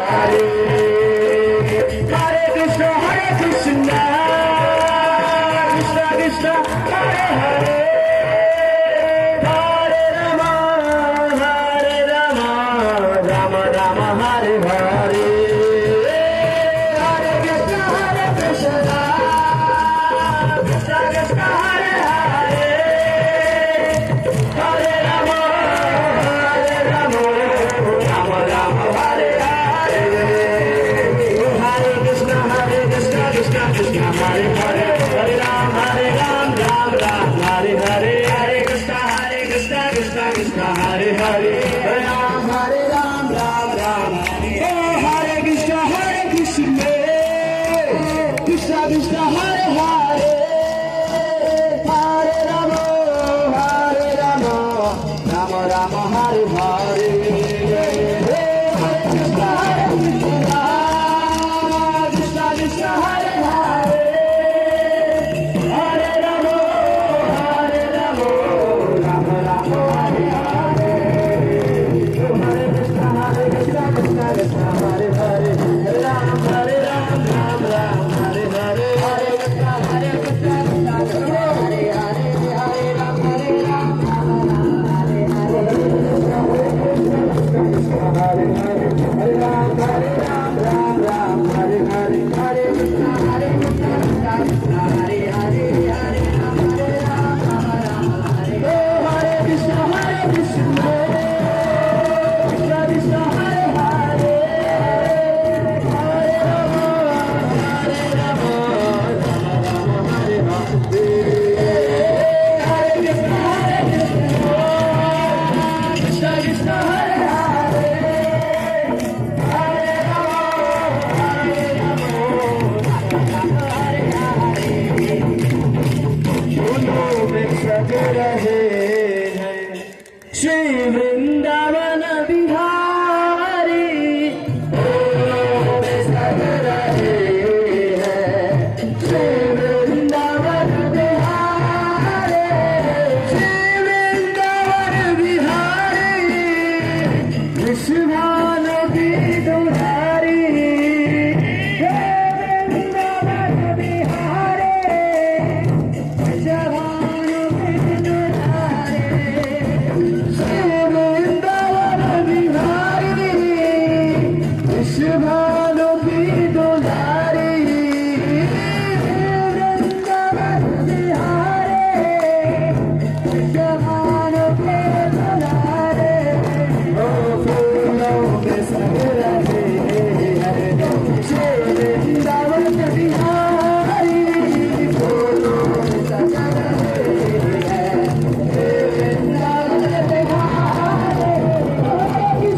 Hare Krishna, Krishna Krishna, Hare Hare, Hare Rama, Rama Rama, Hare Hare. Hare Krishna, Krishna Krishna, Hare Hare, Hare Rama, Rama Rama, Hare Hare. Hare Krishna, Krishna Krishna, Hare Hare, Hare Ram, Ram Ram, Hare Hare. Hare Krishna, Krishna Krishna, Hare Hare, Hare Ram, Ram Ram. Oh, Hare Krishna, Krishna Krishna, Hare Hare, Hare Rama, Rama Rama, Hare Hare. Hare Krishna, Krishna Krishna, Hare Hare, Hare Rama, Rama Rama, Hare Hare. Hare Krishna, Krishna Krishna,